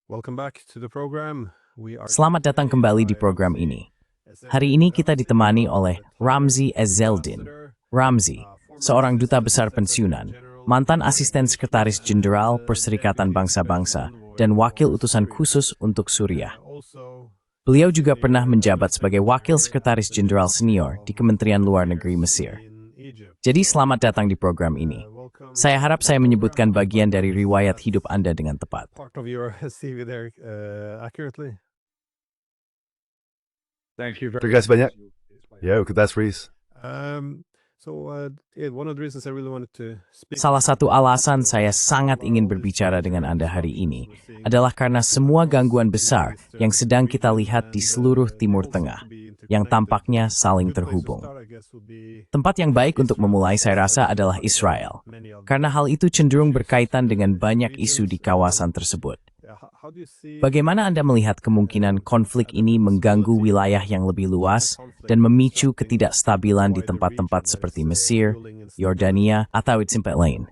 Welcome back to the program. Selamat datang kembali di program ini. Hari ini kita ditemani oleh Ramzi Ezzeldin. Ramzi, seorang duta besar pensiunan, mantan asisten sekretaris jenderal Perserikatan Bangsa-Bangsa, dan wakil utusan khusus untuk Suriah. Beliau juga pernah menjabat sebagai wakil sekretaris jenderal senior di Kementerian Luar Negeri Mesir. Jadi selamat datang di program ini. Saya harap saya menyebutkan bagian dari riwayat hidup Anda dengan tepat. Terima kasih banyak. Ya, that's Reese. Salah satu alasan saya sangat ingin berbicara dengan Anda hari ini adalah karena semua gangguan besar yang sedang kita lihat di seluruh Timur Tengah, yang tampaknya saling terhubung. Tempat yang baik untuk memulai saya rasa adalah Israel, karena hal itu cenderung berkaitan dengan banyak isu di kawasan tersebut. Bagaimana Anda melihat kemungkinan konflik ini mengganggu wilayah yang lebih luas dan memicu ketidakstabilan di tempat-tempat seperti Mesir, Yordania, atau di tempat lain?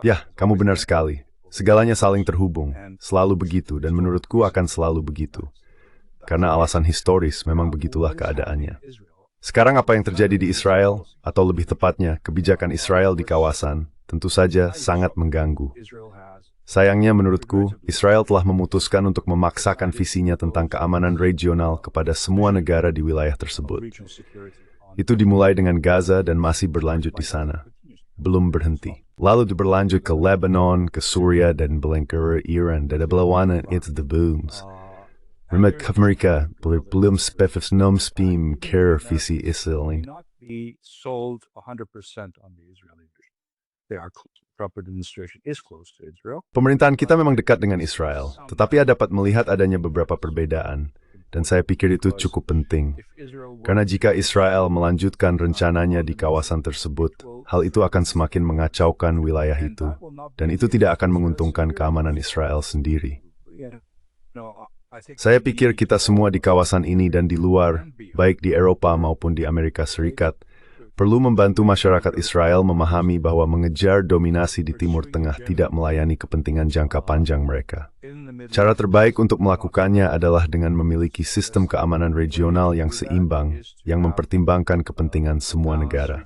Ya, kamu benar sekali. Segalanya saling terhubung, selalu begitu, dan menurutku akan selalu begitu. Karena alasan historis memang begitulah keadaannya. Sekarang apa yang terjadi di Israel, atau lebih tepatnya, kebijakan Israel di kawasan, tentu saja sangat mengganggu. Sayangnya menurutku, Israel telah memutuskan untuk memaksakan visinya tentang keamanan regional kepada semua negara di wilayah tersebut. Itu dimulai dengan Gaza dan masih berlanjut di sana. Belum berhenti. Lalu berlanjut ke Lebanon, ke Suriah, dan ke Iran, dan berlawanan itu the booms. Mereka belum spesifik care visi Israel. Pemerintahan kita memang dekat dengan Israel, tetapi dapat melihat adanya beberapa perbedaan, dan saya pikir itu cukup penting. Karena jika Israel melanjutkan rencananya di kawasan tersebut, hal itu akan semakin mengacaukan wilayah itu, dan itu tidak akan menguntungkan keamanan Israel sendiri. Saya pikir kita semua di kawasan ini dan di luar, baik di Eropa maupun di Amerika Serikat, perlu membantu masyarakat Israel memahami bahwa mengejar dominasi di Timur Tengah tidak melayani kepentingan jangka panjang mereka. Cara terbaik untuk melakukannya adalah dengan memiliki sistem keamanan regional yang seimbang, yang mempertimbangkan kepentingan semua negara.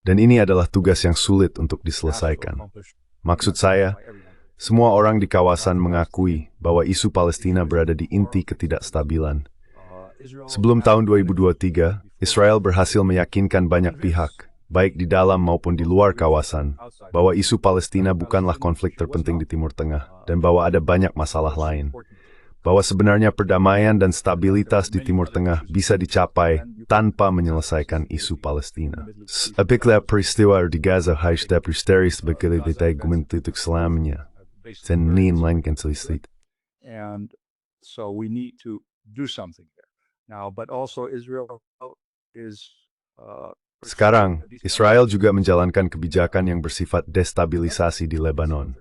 Dan ini adalah tugas yang sulit untuk diselesaikan. Maksud saya, semua orang di kawasan mengakui bahwa isu Palestina berada di inti ketidakstabilan. Sebelum tahun 2023, Israel berhasil meyakinkan banyak pihak, baik di dalam maupun di luar kawasan, bahwa isu Palestina bukanlah konflik terpenting di Timur Tengah, dan bahwa ada banyak masalah lain. Bahwa sebenarnya perdamaian dan stabilitas di Timur Tengah bisa dicapai tanpa menyelesaikan isu Palestina. Apabila peristiwa di Gaza harus dipelajari sebagai argumentik selamanya, dan lain selesai. And so we need to do something there. Now, but also Israel is Sekarang, Israel juga menjalankan kebijakan yang bersifat destabilisasi di Lebanon.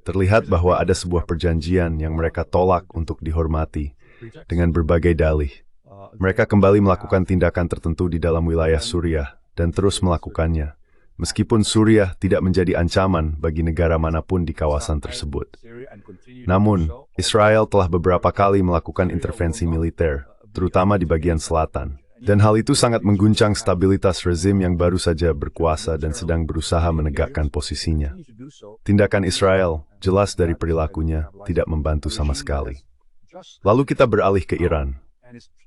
Terlihat bahwa ada sebuah perjanjian yang mereka tolak untuk dihormati dengan berbagai dalih. Mereka kembali melakukan tindakan tertentu di dalam wilayah Suriah dan terus melakukannya, meskipun Suriah tidak menjadi ancaman bagi negara manapun di kawasan tersebut. Namun, Israel telah beberapa kali melakukan intervensi militer, terutama di bagian selatan. Dan hal itu sangat mengguncang stabilitas rezim yang baru saja berkuasa dan sedang berusaha menegakkan posisinya. Tindakan Israel, jelas dari perilakunya, tidak membantu sama sekali. Lalu kita beralih ke Iran.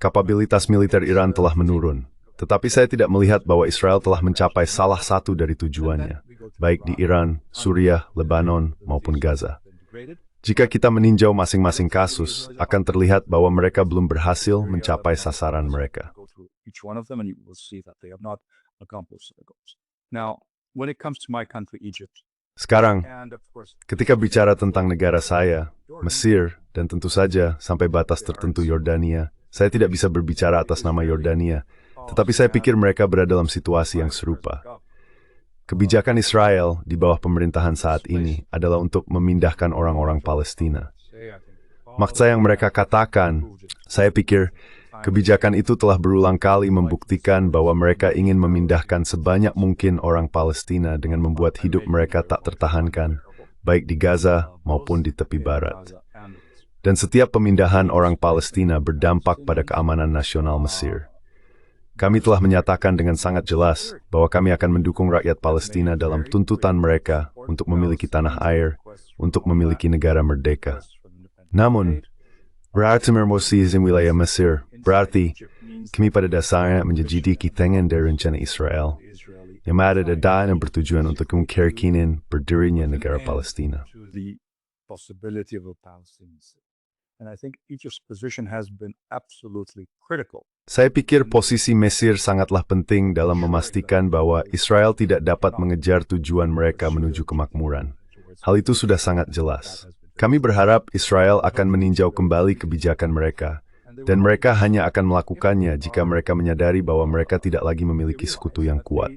Kapabilitas militer Iran telah menurun, tetapi saya tidak melihat bahwa Israel telah mencapai salah satu dari tujuannya, baik di Iran, Suriah, Lebanon, maupun Gaza. Jika kita meninjau masing-masing kasus, akan terlihat bahwa mereka belum berhasil mencapai sasaran mereka. each one of them, and you will see that they have not accomplished their goals. Now, when it comes to my country, Egypt, Sekarang, and of course, ketika bicara tentang negara saya, Mesir, dan tentu saja sampai batas tertentu Yordania, saya tidak bisa berbicara atas nama Yordania, tetapi saya pikir mereka berada dalam situasi yang serupa. Kebijakan Israel di bawah pemerintahan saat ini adalah untuk memindahkan orang-orang Palestina. Maksa yang mereka katakan, saya pikir kebijakan itu telah berulang kali membuktikan bahwa mereka ingin memindahkan sebanyak mungkin orang Palestina dengan membuat hidup mereka tak tertahankan, baik di Gaza maupun di tepi barat. Dan setiap pemindahan orang Palestina berdampak pada keamanan nasional Mesir. Kami telah menyatakan dengan sangat jelas bahwa kami akan mendukung rakyat Palestina dalam tuntutan mereka untuk memiliki tanah air, untuk memiliki negara merdeka. Namun, berarti memposisi wilayah Mesir, berarti kami pada dasarnya menjadi tengen dari rencana Israel, yang ada dan bertujuan untuk memungkinkan berdirinya negara Palestina. And I think Egypt's position has been absolutely critical. Saya pikir posisi Mesir sangatlah penting dalam memastikan bahwa Israel tidak dapat mengejar tujuan mereka menuju kemakmuran. Hal itu sudah sangat jelas. Kami berharap Israel akan meninjau kembali kebijakan mereka, dan mereka hanya akan melakukannya jika mereka menyadari bahwa mereka tidak lagi memiliki sekutu yang kuat.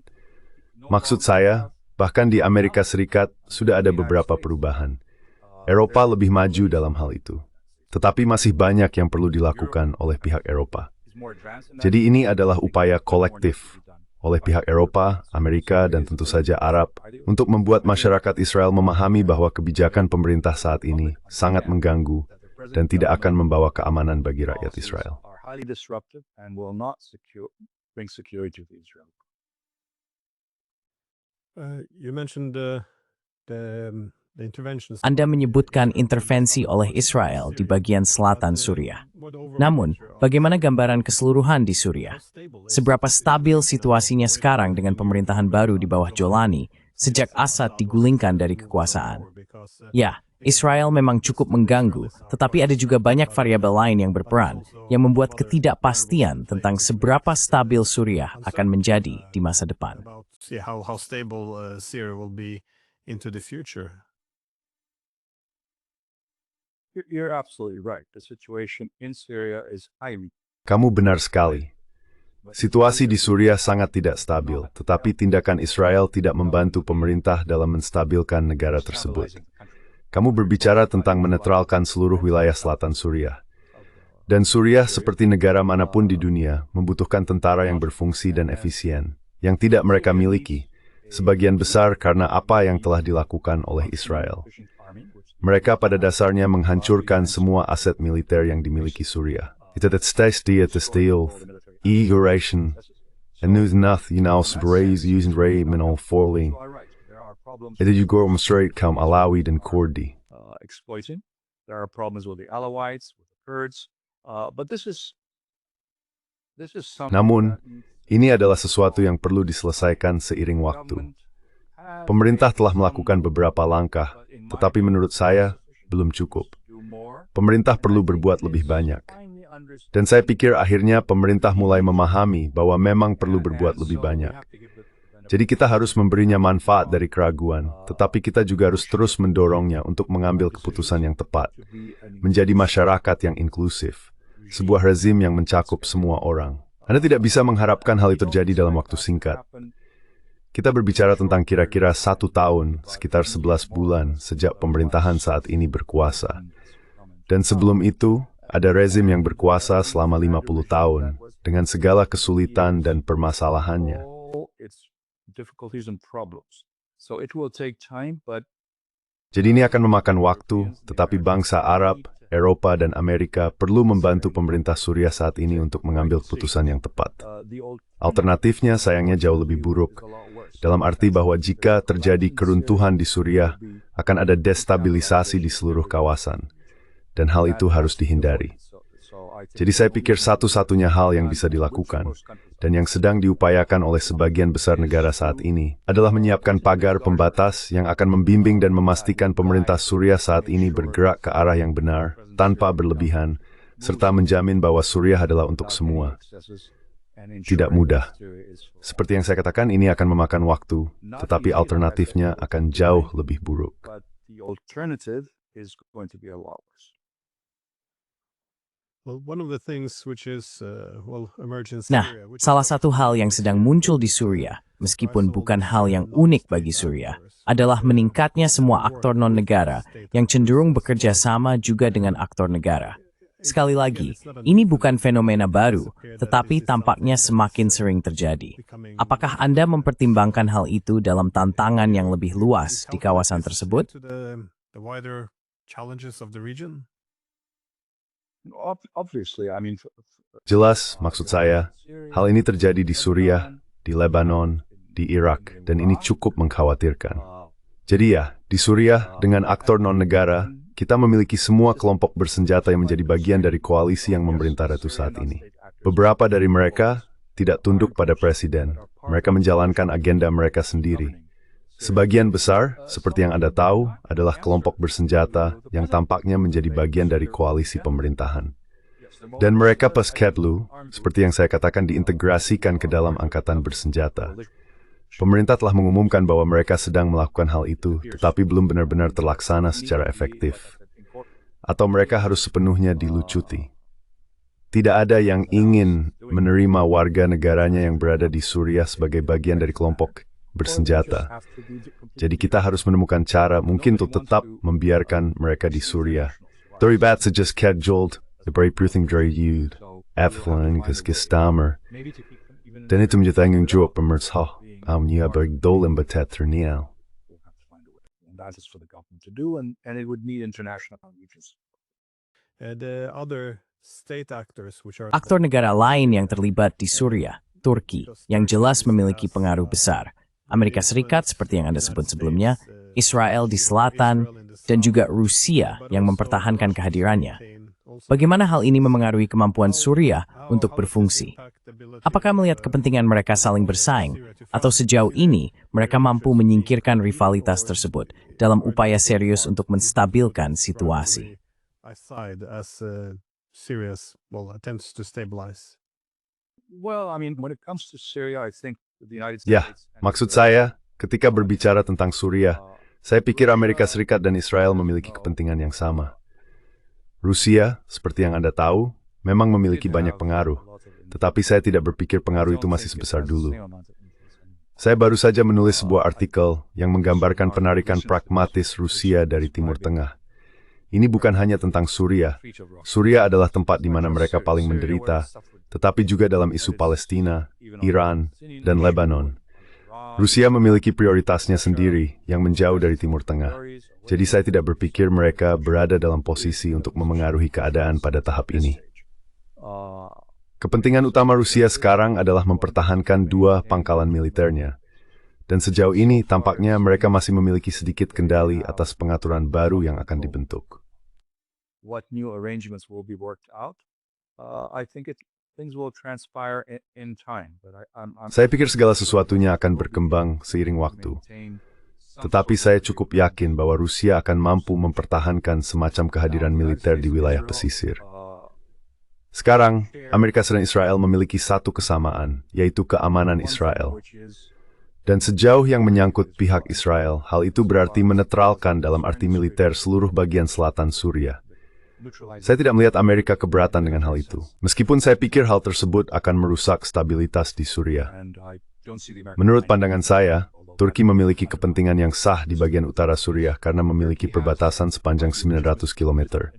Maksud saya, bahkan di Amerika Serikat sudah ada beberapa perubahan. Eropa lebih maju dalam hal itu. Tetapi masih banyak yang perlu dilakukan oleh pihak Eropa. Jadi ini adalah upaya kolektif oleh pihak Eropa, Amerika, dan tentu saja Arab untuk membuat masyarakat Israel memahami bahwa kebijakan pemerintah saat ini sangat mengganggu dan tidak akan membawa keamanan bagi rakyat Israel. You mentioned the interventions. Anda menyebutkan intervensi oleh Israel di bagian selatan Suriah. Namun, bagaimana gambaran keseluruhan di Suriah? Seberapa stabil situasinya sekarang dengan pemerintahan baru di bawah Jolani sejak Assad digulingkan dari kekuasaan? Ya, Israel memang cukup mengganggu, tetapi ada juga banyak variabel lain yang berperan, yang membuat ketidakpastian tentang seberapa stabil Suriah akan menjadi di masa depan. How stable Syria will be into the future. You're absolutely right. The situation in Syria is highly. Kamu benar sekali. Situasi di Suriah sangat tidak stabil, tetapi tindakan Israel tidak membantu pemerintah dalam menstabilkan negara tersebut. Kamu berbicara tentang menetralkan seluruh wilayah selatan Suriah. Dan Suriah seperti negara manapun di dunia membutuhkan tentara yang berfungsi dan efisien, yang tidak mereka miliki, sebagian besar karena apa yang telah dilakukan oleh Israel. Mereka pada dasarnya menghancurkan semua aset militer yang dimiliki Suriah. Itu dia ignoration, and news nothing else raise using ray menol falling. Itu juga menstraight kaum Alawi dan Kurdi. Exploiting. There are problems with the Alawites, with the Kurds, but this is something. Namun, ini adalah sesuatu yang perlu diselesaikan seiring waktu. Pemerintah telah melakukan beberapa langkah, tetapi menurut saya belum cukup. Pemerintah perlu berbuat lebih banyak. Dan saya pikir akhirnya pemerintah mulai memahami bahwa memang perlu berbuat lebih banyak. Jadi kita harus memberinya manfaat dari keraguan, tetapi kita juga harus terus mendorongnya untuk mengambil keputusan yang tepat, menjadi masyarakat yang inklusif, sebuah rezim yang mencakup semua orang. Anda tidak bisa mengharapkan hal itu terjadi dalam waktu singkat. Kita berbicara tentang kira-kira 1 tahun, sekitar 11 bulan sejak pemerintahan saat ini berkuasa. Dan sebelum itu, ada rezim yang berkuasa selama 50 tahun, dengan segala kesulitan dan permasalahannya. Jadi ini akan memakan waktu, tetapi bangsa Arab, Eropa, dan Amerika perlu membantu pemerintah Suriah saat ini untuk mengambil keputusan yang tepat. Alternatifnya sayangnya jauh lebih buruk, dalam arti bahwa jika terjadi keruntuhan di Suriah, akan ada destabilisasi di seluruh kawasan, dan hal itu harus dihindari. Jadi saya pikir satu-satunya hal yang bisa dilakukan, dan yang sedang diupayakan oleh sebagian besar negara saat ini, adalah menyiapkan pagar pembatas yang akan membimbing dan memastikan pemerintah Suriah saat ini bergerak ke arah yang benar, tanpa berlebihan, serta menjamin bahwa Suriah adalah untuk semua. Tidak mudah. Seperti yang saya katakan, ini akan memakan waktu, tetapi alternatifnya akan jauh lebih buruk. Nah, salah satu hal yang sedang muncul di Suriah meskipun bukan hal yang unik bagi Suriah, adalah meningkatnya semua aktor non-negara yang cenderung bekerja sama juga dengan aktor negara. Sekali lagi, ini bukan fenomena baru, tetapi tampaknya semakin sering terjadi. Apakah Anda mempertimbangkan hal itu dalam tantangan yang lebih luas di kawasan tersebut? Obviously, I mean, Jelas, maksud saya, hal ini terjadi di Suriah, di Lebanon, di Irak, dan ini cukup mengkhawatirkan. Jadi ya, di Suriah, dengan aktor non-negara, kita memiliki semua kelompok bersenjata yang menjadi bagian dari koalisi yang memerintah Ratu saat ini. Beberapa dari mereka tidak tunduk pada presiden. Mereka menjalankan agenda mereka sendiri. Sebagian besar, seperti yang Anda tahu, adalah kelompok bersenjata yang tampaknya menjadi bagian dari koalisi pemerintahan. Dan mereka pas Keplu, seperti yang saya katakan, diintegrasikan ke dalam angkatan bersenjata. Pemerintah telah mengumumkan bahwa mereka sedang melakukan hal itu, tetapi belum benar-benar terlaksana secara efektif. Atau mereka harus sepenuhnya dilucuti. Tidak ada yang ingin menerima warga negaranya yang berada di Suriah sebagai bagian dari kelompok bersenjata. Jadi kita harus menemukan cara mungkin untuk tetap membiarkan mereka di Suriah. Terlibat sejak scheduled, berpryuting dari Yud, Eflin, Gestamer. Dan itu menjadi tanggung jawab pemerintah. that is for the government to do, and it would need international contributions. Aktor negara lain yang terlibat di Suriah, Turki, yang jelas memiliki pengaruh besar. Amerika Serikat seperti yang Anda sebut sebelumnya, Israel di selatan, dan juga Rusia yang mempertahankan kehadirannya. Bagaimana hal ini memengaruhi kemampuan Suriah untuk berfungsi? Apakah melihat kepentingan mereka saling bersaing, atau sejauh ini mereka mampu menyingkirkan rivalitas tersebut dalam upaya serius untuk menstabilkan situasi? Well, I mean, when it comes to Syria, I think the United Ya, States. maksud saya, ketika berbicara tentang Suriah, saya pikir Amerika Serikat dan Israel memiliki kepentingan yang sama. Rusia, seperti yang Anda tahu, memang memiliki banyak pengaruh, tetapi saya tidak berpikir pengaruh itu masih sebesar dulu. Saya baru saja menulis sebuah artikel yang menggambarkan penarikan pragmatis Rusia dari Timur Tengah. Ini bukan hanya tentang Suriah. Suriah adalah tempat di mana mereka paling menderita, tetapi juga dalam isu Palestina, Iran, dan Lebanon. Rusia memiliki prioritasnya sendiri yang menjauh dari Timur Tengah. Jadi saya tidak berpikir mereka berada dalam posisi untuk memengaruhi keadaan pada tahap ini. Kepentingan utama Rusia sekarang adalah mempertahankan dua pangkalan militernya. Dan sejauh ini tampaknya mereka masih memiliki sedikit kendali atas pengaturan baru yang akan dibentuk. What new arrangements will be worked out? I think things will transpire in time. But Saya pikir segala sesuatunya akan berkembang seiring waktu. Tetapi saya cukup yakin bahwa Rusia akan mampu mempertahankan semacam kehadiran militer di wilayah pesisir. Sekarang, Amerika dan Israel memiliki satu kesamaan, yaitu keamanan Israel. Dan sejauh yang menyangkut pihak Israel, hal itu berarti menetralkan dalam arti militer seluruh bagian selatan Suriah. Saya tidak melihat Amerika keberatan dengan hal itu, meskipun saya pikir hal tersebut akan merusak stabilitas di Suriah. Menurut pandangan saya, Turki memiliki kepentingan yang sah di bagian utara Suriah karena memiliki perbatasan sepanjang 900 km.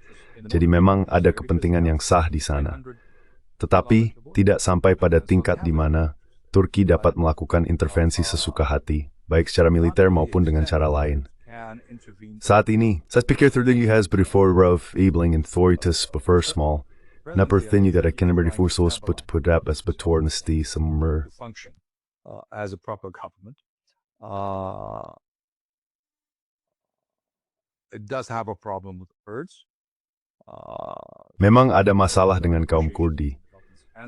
Jadi memang ada kepentingan yang sah di sana. Tetapi tidak sampai pada tingkat di mana Turki dapat melakukan intervensi sesuka hati, baik secara militer maupun dengan cara lain. Saat ini, saya pikir Turki has before rough ebling and authorities before small. Naperthinyu that I can before so put up as betornesti summer. As a proper government. It does have a problem with Kurds. Memang ada masalah dengan kaum Kurdi.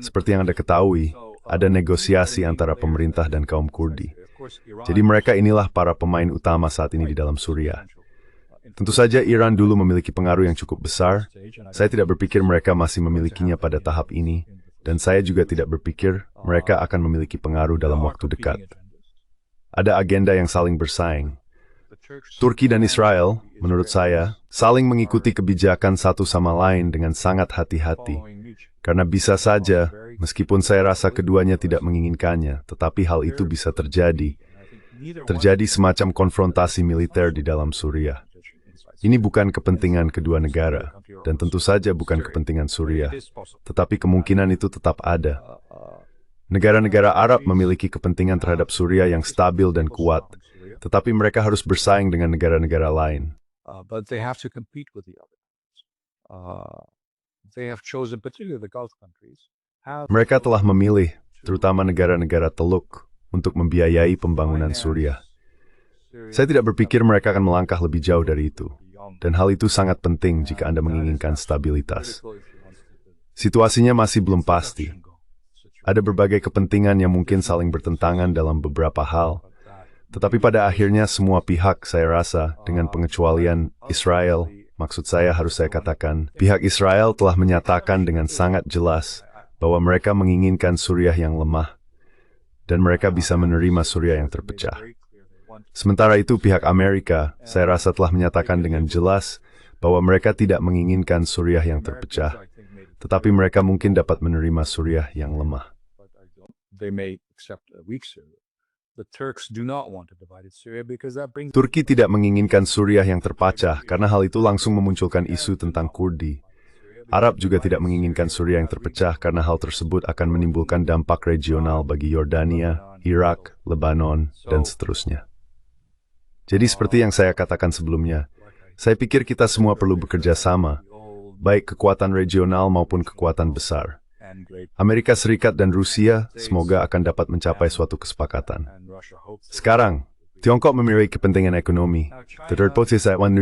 Seperti yang Anda ketahui, ada negosiasi antara pemerintah dan kaum Kurdi. Jadi mereka inilah para pemain utama saat ini di dalam Suriah. Tentu saja Iran dulu memiliki pengaruh yang cukup besar. Saya tidak berpikir mereka masih memilikinya pada tahap ini. Dan saya juga tidak berpikir mereka akan memiliki pengaruh dalam waktu dekat. Ada agenda yang saling bersaing. Turki dan Israel, menurut saya, saling mengikuti kebijakan satu sama lain dengan sangat hati-hati. Karena bisa saja, meskipun saya rasa keduanya tidak menginginkannya, tetapi hal itu bisa terjadi. Terjadi semacam konfrontasi militer di dalam Suriah. Ini bukan kepentingan kedua negara, dan tentu saja bukan kepentingan Suriah, tetapi kemungkinan itu tetap ada. Negara-negara Arab memiliki kepentingan terhadap Suriah yang stabil dan kuat, tetapi mereka harus bersaing dengan negara-negara lain. But they have to compete with the others. They have chosen, particularly the Gulf countries. Mereka telah memilih, terutama negara-negara Teluk, untuk membiayai pembangunan Suriah. Saya tidak berpikir mereka akan melangkah lebih jauh dari itu, dan hal itu sangat penting jika Anda menginginkan stabilitas. Situasinya masih belum pasti. Ada berbagai kepentingan yang mungkin saling bertentangan dalam beberapa hal, tetapi pada akhirnya semua pihak, saya rasa, dengan pengecualian Israel, maksud saya harus saya katakan, pihak Israel telah menyatakan dengan sangat jelas bahwa mereka menginginkan Suriah yang lemah, dan mereka bisa menerima Suriah yang terpecah. Sementara itu pihak Amerika, saya rasa telah menyatakan dengan jelas bahwa mereka tidak menginginkan Suriah yang terpecah, tetapi mereka mungkin dapat menerima Suriah yang lemah. They may accept a weak Syria. The Turks do not want a divided Syria because that brings. Turki tidak menginginkan Suriah yang terpecah karena hal itu langsung memunculkan isu tentang Kurdi. Arab juga tidak menginginkan Suriah yang terpecah karena hal tersebut akan menimbulkan dampak regional bagi Yordania, Irak, Lebanon, dan seterusnya. Jadi seperti yang saya katakan sebelumnya, saya pikir kita semua perlu bekerja sama, baik kekuatan regional maupun kekuatan besar. Amerika Serikat dan Rusia semoga akan dapat mencapai suatu kesepakatan. Sekarang, Tiongkok memiliki kepentingan ekonomi. Terdapat one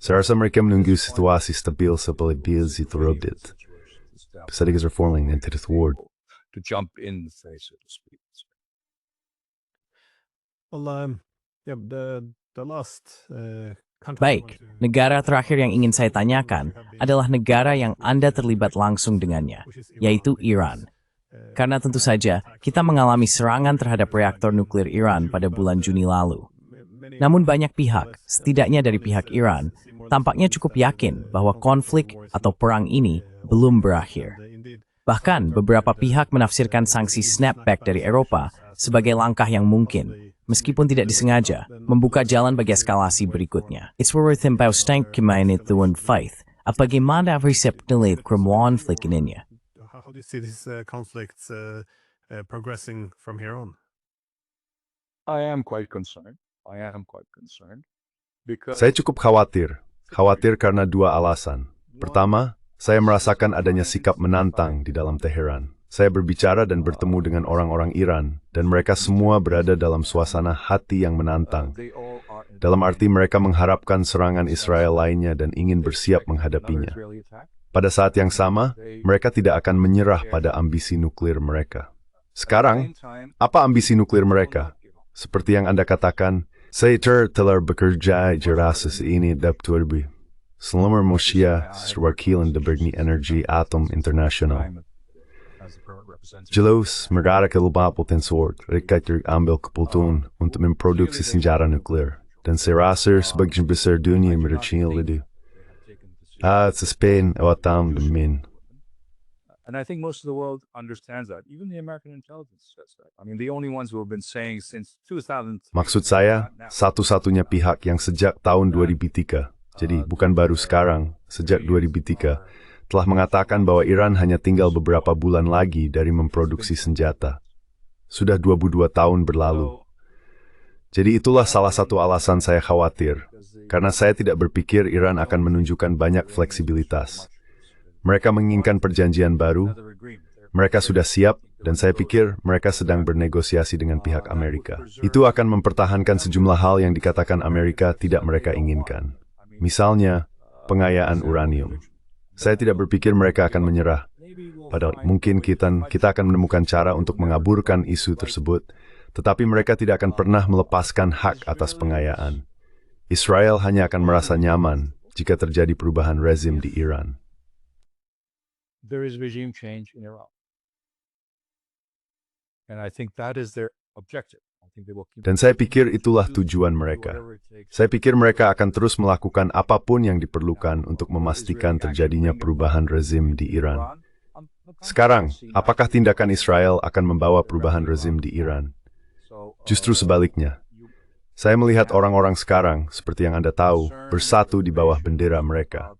Saya rasa mereka menunggu situasi stabil seperti Brexit terupdate. Pesadikers are falling into the thwart. To jump in the face, so to speak. Well, yeah, the last country I Baik, want to- negara terakhir yang ingin saya tanyakan adalah negara yang Anda terlibat langsung dengannya, yaitu Iran. Karena tentu saja, kita mengalami serangan terhadap reaktor nuklir Iran pada bulan Juni lalu. Namun banyak pihak, setidaknya dari pihak Iran, tampaknya cukup yakin bahwa konflik atau perang ini belum berakhir. Bahkan beberapa pihak menafsirkan sanksi snapback dari Eropa sebagai langkah yang mungkin, meskipun tidak disengaja, membuka jalan bagi eskalasi berikutnya. It's worth stank kemainit tuan faith. Bagaimana reseptnya konflik ini? How do you see these conflicts progressing from here on? I am quite concerned. Because Saya cukup khawatir karena dua alasan. Pertama, saya merasakan adanya sikap menantang di dalam Teheran. Saya berbicara dan bertemu dengan orang-orang Iran, dan mereka semua berada dalam suasana hati yang menantang. they all are in Dalam arti mereka mengharapkan serangan Israel lainnya dan ingin bersiap menghadapinya. Israeli attack. Pada saat yang sama, mereka tidak akan menyerah pada ambisi nuklir mereka. Sekarang, apa ambisi nuklir mereka? Seperti yang Anda katakan, saya telah bekerja jelas ini dapat selama Mosia sewakilan dari energi atom internasional. Jelas, negara kelebah potensor, mereka terambil keputusan untuk memproduksi senjata nuklir, dan saya rasa sebagian besar dunia meracil itu. Spain awam demin. And I think most of the world understands that. Even the American intelligence says that. I mean, the only ones who have been saying since 2000. Maksud saya, satu-satunya pihak yang sejak tahun 2003, jadi bukan baru sekarang, sejak 2003, telah mengatakan bahwa Iran hanya tinggal beberapa bulan lagi dari memproduksi senjata. Sudah 22 tahun berlalu. Jadi itulah salah satu alasan saya khawatir, karena saya tidak berpikir Iran akan menunjukkan banyak fleksibilitas. Mereka menginginkan perjanjian baru, mereka sudah siap, dan saya pikir mereka sedang bernegosiasi dengan pihak Amerika. Itu akan mempertahankan sejumlah hal yang dikatakan Amerika tidak mereka inginkan. Misalnya, pengayaan uranium. Saya tidak berpikir mereka akan menyerah. Padahal mungkin kita akan menemukan cara untuk mengaburkan isu tersebut, tetapi mereka tidak akan pernah melepaskan hak atas pengayaan. Israel hanya akan merasa nyaman jika terjadi perubahan rezim di Iran. There is regime change in Iran. And I think that is their objective. I think they will keep Dan saya pikir itulah tujuan mereka. Saya pikir mereka akan terus melakukan apapun yang diperlukan untuk memastikan terjadinya perubahan rezim di Iran. Sekarang, apakah tindakan Israel akan membawa perubahan rezim di Iran? Justru sebaliknya. Saya melihat orang-orang sekarang, seperti yang Anda tahu, bersatu di bawah bendera mereka.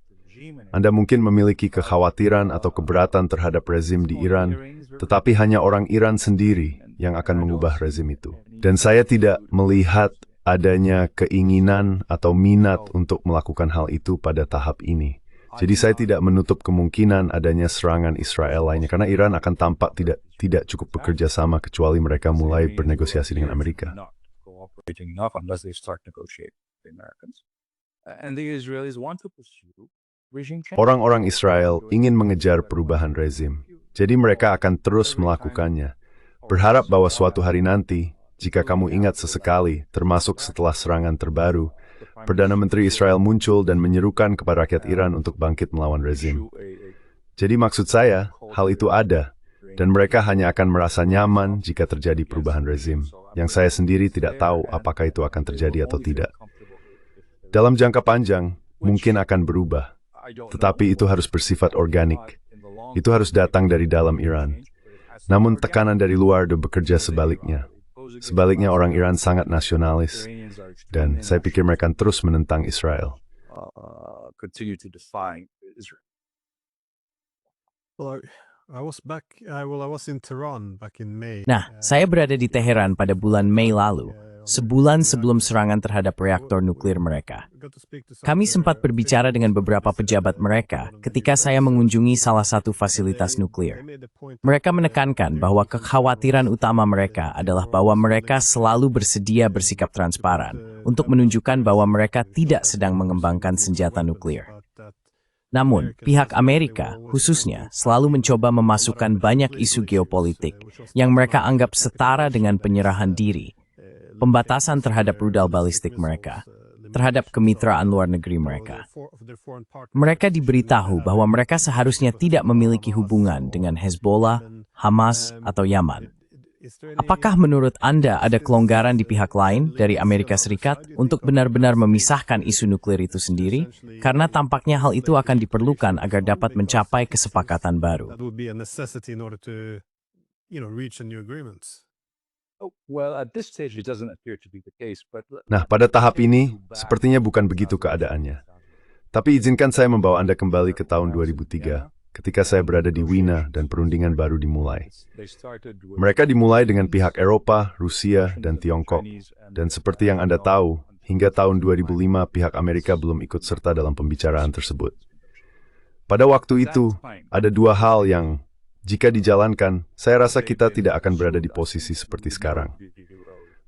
Anda mungkin memiliki kekhawatiran atau keberatan terhadap rezim di Iran, tetapi hanya orang Iran sendiri yang akan mengubah rezim itu. Dan saya tidak melihat adanya keinginan atau minat untuk melakukan hal itu pada tahap ini. Jadi saya tidak menutup kemungkinan adanya serangan Israel lainnya, karena Iran akan tampak tidak cukup bekerja sama kecuali mereka mulai bernegosiasi dengan Amerika. enough unless they start negotiating with the Americans. And the Israelis want to pursue regime change. Orang-orang Israel ingin mengejar perubahan rezim, jadi mereka akan terus melakukannya. Berharap bahwa suatu hari nanti, jika kamu ingat sesekali, termasuk setelah serangan terbaru, Perdana Menteri Israel muncul dan menyerukan kepada rakyat Iran untuk bangkit melawan rezim. Jadi maksud saya, hal itu ada, dan mereka hanya akan merasa nyaman jika terjadi perubahan rezim, yang saya sendiri tidak tahu apakah itu akan terjadi atau tidak. Dalam jangka panjang, mungkin akan berubah, tetapi itu harus bersifat organik. Itu harus datang dari dalam Iran. Namun tekanan dari luar bekerja sebaliknya. Sebaliknya orang Iran sangat nasionalis, dan saya pikir mereka akan terus menentang Israel. Continue to defy Israel. Well, I was in Tehran back in May. Nah, saya berada di Teheran pada bulan Mei lalu, sebulan sebelum serangan terhadap reaktor nuklir mereka. Kami sempat berbicara dengan beberapa pejabat mereka ketika saya mengunjungi salah satu fasilitas nuklir. Mereka menekankan bahwa kekhawatiran utama mereka adalah bahwa mereka selalu bersedia bersikap transparan untuk menunjukkan bahwa mereka tidak sedang mengembangkan senjata nuklir. Namun, pihak Amerika, khususnya, selalu mencoba memasukkan banyak isu geopolitik yang mereka anggap setara dengan penyerahan diri, pembatasan terhadap rudal balistik mereka, terhadap kemitraan luar negeri mereka. Mereka diberitahu bahwa mereka seharusnya tidak memiliki hubungan dengan Hezbollah, Hamas, atau Yaman. Apakah menurut Anda ada kelonggaran di pihak lain dari Amerika Serikat untuk benar-benar memisahkan isu nuklir itu sendiri? Karena tampaknya hal itu akan diperlukan agar dapat mencapai kesepakatan baru. Well, at this stage it doesn't appear to be the case, but Nah, pada tahap ini, sepertinya bukan begitu keadaannya. Tapi izinkan saya membawa Anda kembali ke tahun 2003, ketika saya berada di Wina dan perundingan baru dimulai. Mereka dimulai dengan pihak Eropa, Rusia, dan Tiongkok. Dan seperti yang Anda tahu, hingga tahun 2005 pihak Amerika belum ikut serta dalam pembicaraan tersebut. Pada waktu itu, ada dua hal yang, jika dijalankan, saya rasa kita tidak akan berada di posisi seperti sekarang.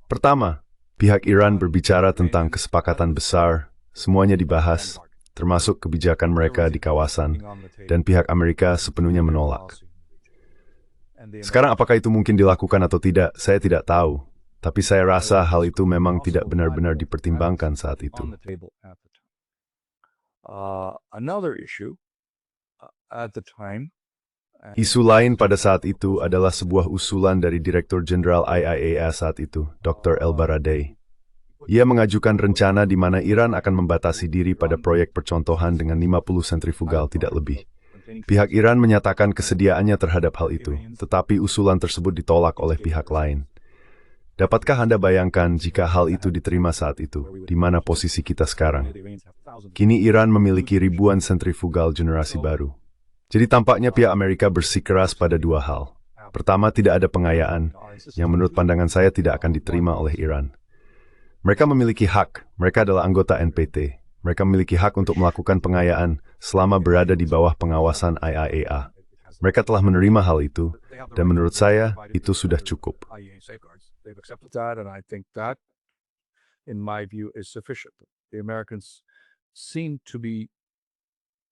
Pertama, pihak Iran berbicara tentang kesepakatan besar, semuanya dibahas, termasuk kebijakan mereka di kawasan, dan pihak Amerika sepenuhnya menolak. Sekarang apakah itu mungkin dilakukan atau tidak, saya tidak tahu. Tapi saya rasa hal itu memang tidak benar-benar dipertimbangkan saat itu. Isu lain pada saat itu adalah sebuah usulan dari Direktur Jenderal IAEA saat itu, Dr. El-Baradei. Ia mengajukan rencana di mana Iran akan membatasi diri pada proyek percontohan dengan 50 sentrifugal, tidak lebih. Pihak Iran menyatakan kesediaannya terhadap hal itu, tetapi usulan tersebut ditolak oleh pihak lain. Dapatkah Anda bayangkan jika hal itu diterima saat itu, di mana posisi kita sekarang? Kini Iran memiliki ribuan sentrifugal generasi baru. Jadi tampaknya pihak Amerika bersikeras pada dua hal. Pertama, tidak ada pengayaan, yang menurut pandangan saya tidak akan diterima oleh Iran. Mereka memiliki hak, mereka adalah anggota NPT. Mereka memiliki hak untuk melakukan pengayaan selama berada di bawah pengawasan IAEA. Mereka telah menerima hal itu, dan menurut saya, itu sudah cukup.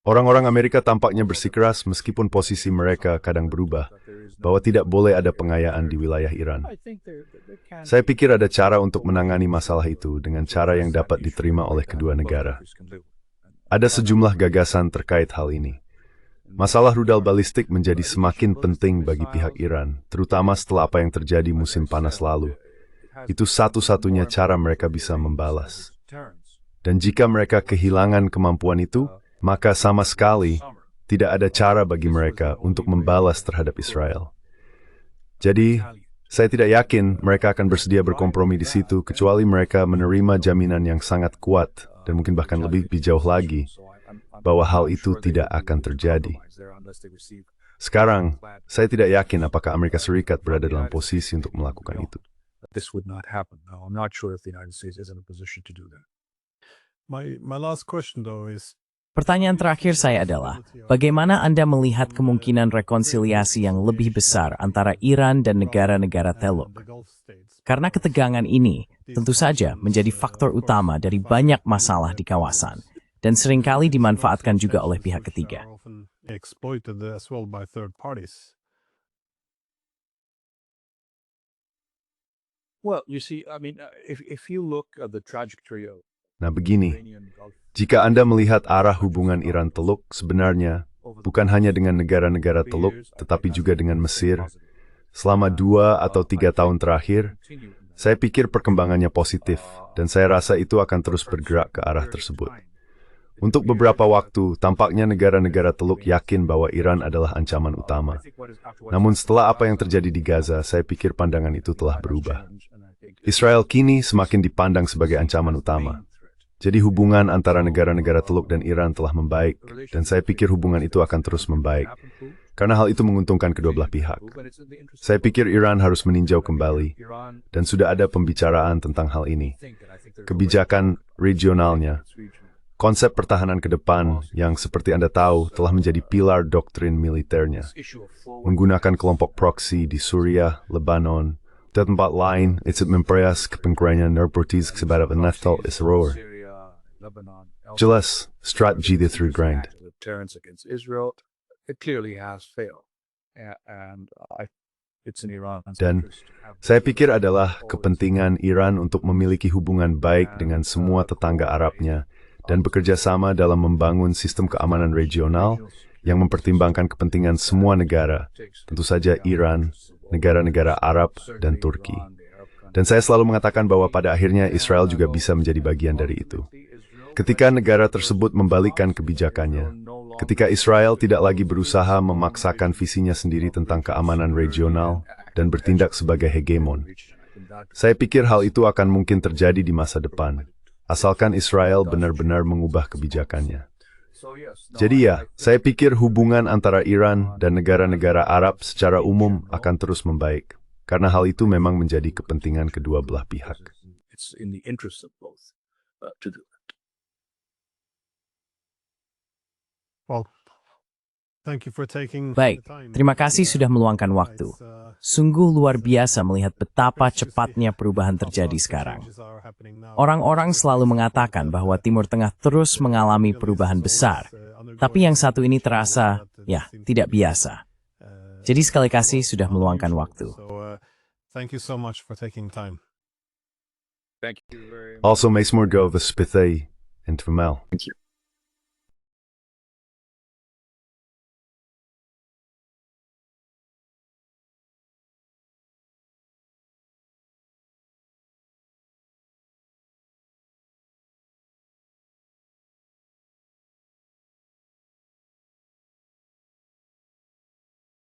Orang-orang Amerika tampaknya bersikeras meskipun posisi mereka kadang berubah, bahwa tidak boleh ada pengayaan di wilayah Iran. Saya pikir ada cara untuk menangani masalah itu dengan cara yang dapat diterima oleh kedua negara. Ada sejumlah gagasan terkait hal ini. Masalah rudal balistik menjadi semakin penting bagi pihak Iran, terutama setelah apa yang terjadi musim panas lalu. Itu satu-satunya cara mereka bisa membalas. Dan jika mereka kehilangan kemampuan itu, maka sama sekali tidak ada cara bagi mereka untuk membalas terhadap Israel. Jadi, saya tidak yakin mereka akan bersedia berkompromi di situ, kecuali mereka menerima jaminan yang sangat kuat, dan mungkin bahkan lebih jauh lagi, bahwa hal itu tidak akan terjadi. Sekarang, saya tidak yakin apakah Amerika Serikat berada dalam posisi untuk melakukan itu. My last question though is, Pertanyaan terakhir saya adalah, bagaimana Anda melihat kemungkinan rekonsiliasi yang lebih besar antara Iran dan negara-negara Teluk? Karena ketegangan ini tentu saja menjadi faktor utama dari banyak masalah di kawasan, dan seringkali dimanfaatkan juga oleh pihak ketiga. exploited as well by third parties. Well, you see, I mean, if you look at the trajectory of Nah begini, Iranian Gulf jika Anda melihat arah hubungan Iran Teluk, sebenarnya bukan hanya dengan negara-negara Teluk, tetapi juga dengan Mesir, selama 2 atau 3 tahun terakhir, saya pikir perkembangannya positif, dan saya rasa itu akan terus bergerak ke arah tersebut. Untuk beberapa waktu, tampaknya negara-negara Teluk yakin bahwa Iran adalah ancaman utama. Namun setelah apa yang terjadi di Gaza, saya pikir pandangan itu telah berubah. Israel kini semakin dipandang sebagai ancaman utama. Jadi hubungan antara negara-negara Teluk dan Iran telah membaik, dan saya pikir hubungan itu akan terus membaik, karena hal itu menguntungkan kedua belah pihak. Saya pikir Iran harus meninjau kembali, dan sudah ada pembicaraan tentang hal ini. Kebijakan regionalnya, konsep pertahanan ke depan yang seperti Anda tahu telah menjadi pilar doktrin militernya. Menggunakan kelompok proksi di Suriah, Lebanon, dan tempat lain, itu memperoleh kepengerangan narkotis kepada Natal Israel. Jelas, strategi itu tergrind. deterrence against Israel, it clearly has failed. And it's in Iran's Dan interest to have saya pikir adalah kepentingan Iran untuk memiliki hubungan baik dengan semua tetangga Arabnya dan bekerja sama dalam membangun sistem keamanan regional yang mempertimbangkan kepentingan semua negara, tentu saja Iran, negara-negara Arab, dan Turki. Dan saya selalu mengatakan bahwa pada akhirnya Israel juga bisa menjadi bagian dari itu. Ketika negara tersebut membalikkan kebijakannya, ketika Israel tidak lagi berusaha memaksakan visinya sendiri tentang keamanan regional dan bertindak sebagai hegemon, saya pikir hal itu akan mungkin terjadi di masa depan, asalkan Israel benar-benar mengubah kebijakannya. Jadi ya, saya pikir hubungan antara Iran dan negara-negara Arab secara umum akan terus membaik, karena hal itu memang menjadi kepentingan kedua belah pihak. it's in the interest of both to do that. Well, thank you for taking Baik, the time. terima kasih sudah meluangkan waktu. Sungguh luar biasa melihat betapa cepatnya perubahan terjadi sekarang. Orang-orang selalu mengatakan bahwa Timur Tengah terus mengalami perubahan besar, tapi yang satu ini terasa, ya, tidak biasa. Jadi sekali kasih sudah meluangkan waktu. Thank you so much for taking time. Thank you very much. Also, Mace Morgo, the Spithay, and Thamel. Thank you.